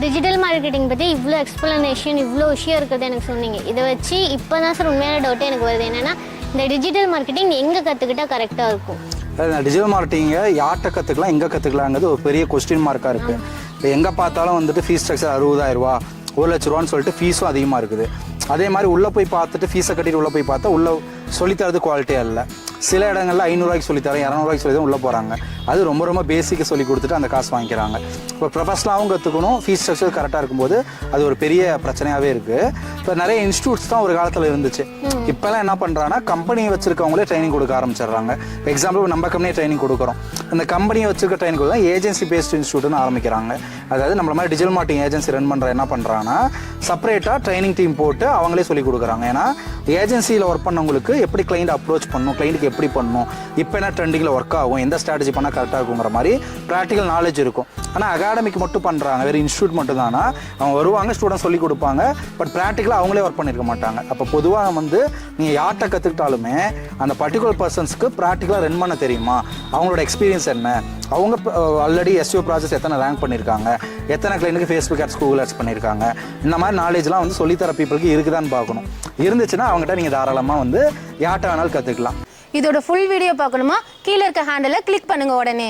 Digital marketing பற்றி இவ்வளோ explanation இவ்வளோ விஷயம் இருக்குது எனக்கு சொன்னீங்க. இதை வச்சு இப்போ தான் சார் உண்மையான டவுட்டே எனக்கு வருது. என்னென்னா இந்த டிஜிட்டல் மார்க்கெட்டிங் எங்கே கற்றுக்கிட்டால் கரெக்டாக இருக்கும்? டிஜிட்டல் மார்க்கெட்டிங்கை யார்கிட்ட கற்றுக்கலாம், எங்கே கற்றுக்கலாங்கிறது ஒரு பெரிய கொஸ்டின் மார்க்காக இருக்குது. இப்போ எங்கே பார்த்தாலும் வந்துட்டு ஃபீஸ் ஸ்ட்ரக்சர் 60,000 1,00,000 சொல்லிட்டு ஃபீஸும் அதிகமாக இருக்குது. அதே மாதிரி உள்ளே போய் பார்த்துட்டு ஃபீஸை கட்டிட்டு உள்ளே போய் பார்த்தா உள்ளே சொல்லித்தரது குவாலிட்டியாக இல்லை. சில இடங்களில் 500 சொல்லித்தரேன், 200 சொல்லி தான் உள்ளே போகிறாங்க. அது ரொம்ப ரொம்ப பேசிக்காக சொல்லி கொடுத்துட்டு அந்த காசு வாங்கிக்கிறாங்க. இப்போ ப்ரொஃபஷனலாகவும் கற்றுக்கணும், ஃபீஸ் ஸ்ட்ரக்சர் கரெக்டாக இருக்கும்போது அது ஒரு பெரிய பிரச்சனையாகவே இருக்குது. இப்போ நிறைய இன்ஸ்டியூட்ஸ் தான் ஒரு காலத்தில் இருந்துச்சு. இப்போல்லாம் என்ன பண்ணுறாங்கன்னா கம்பெனியை வச்சுருக்கவங்களே ட்ரைனிங் கொடுக்க ஆரம்பிச்சிடுறாங்க. இப்போ எக்ஸாம்பிள் நம்ம கம்பெனியே ட்ரைனிங் கொடுக்குறோம். அந்த கம்பெனியை வச்சுருக்க ட்ரைனிங் கொடுத்தா ஏஜென்சி பேஸ்ட் இன்ஸ்டியூட்னு ஆரம்பிக்கிறாங்க. அதாவது நம்மள மாதிரி டிஜிட்டல் மார்க்கெட்டிங் ஏஜென்சி ரன் பண்ணுற என்ன பண்ணுறாங்கன்னா செப்பரேட்டாக ட்ரைனிங் டீம் போட்டு அவங்களே சொல்லிக் கொடுக்குறாங்க. ஏன்னா ஏஜென்சியில் ஒர்க் பண்ணவங்களுக்கு எப்படி கிளைண்ட் அப்ரோச் பண்ணணும், கிளைண்ட்டுக்கு எப்படி பண்ணணும், இப்போ என்ன ட்ரெண்டிங்கில் ஒர்க் ஆகும், எந்த ஸ்ட்ராட்டஜி பண்ணால் கரெக்டாக இருக்குங்கிற மாதிரி ப்ராக்டிக்கல் நாலேஜ் இருக்கும். ஆனால் அகாடமிக் மட்டும் பண்ணுறாங்க, வேறு இன்ஸ்டியூட் மட்டும் தானா அவங்க வருவாங்க, ஸ்டூடெண்ட் சொல்லிக் கொடுப்பாங்க, பட் ப்ராக்டிக்கலாக அவங்களே ஒர்க் பண்ணியிருக்க மாட்டாங்க. அப்போ பொதுவாக வந்து நீங்கள் யார்கிட்ட கற்றுக்கிட்டாலுமே அந்த பர்டிகுலர் பர்சன்ஸ்க்கு ப்ராக்டிக்கலாக ரன் பண்ண தெரியுமா, அவங்களோட எக்ஸ்பீரியன்ஸ் என்ன, அவங்க ஆல்ரெடி எஸ்இஓ ப்ராசஸ் எத்தனை ரேங்க் பண்ணியிருக்காங்க, எத்தனை கிளைண்ட்டுக்கு ஃபேஸ்புக் ஆட்ஸ் கூகுள் ஆட்ஸ் பண்ணியிருக்காங்க, இந்த மாதிரி நாலேஜ்லாம் வந்து சொல்லித்தர பீப்புளுக்கு இருக்குதான்னு பார்க்கணும். இருந்துச்சுன்னா அவங்ககிட்ட நீங்கள் தாராளமாக வந்து யார்கிட்ட வேணாலும் கற்றுக்கலாம். இதோட ஃபுல் வீடியோ பார்க்கணுமா? கீழே இருக்க ஹேண்டில் கிளிக் பண்ணுங்க உடனே.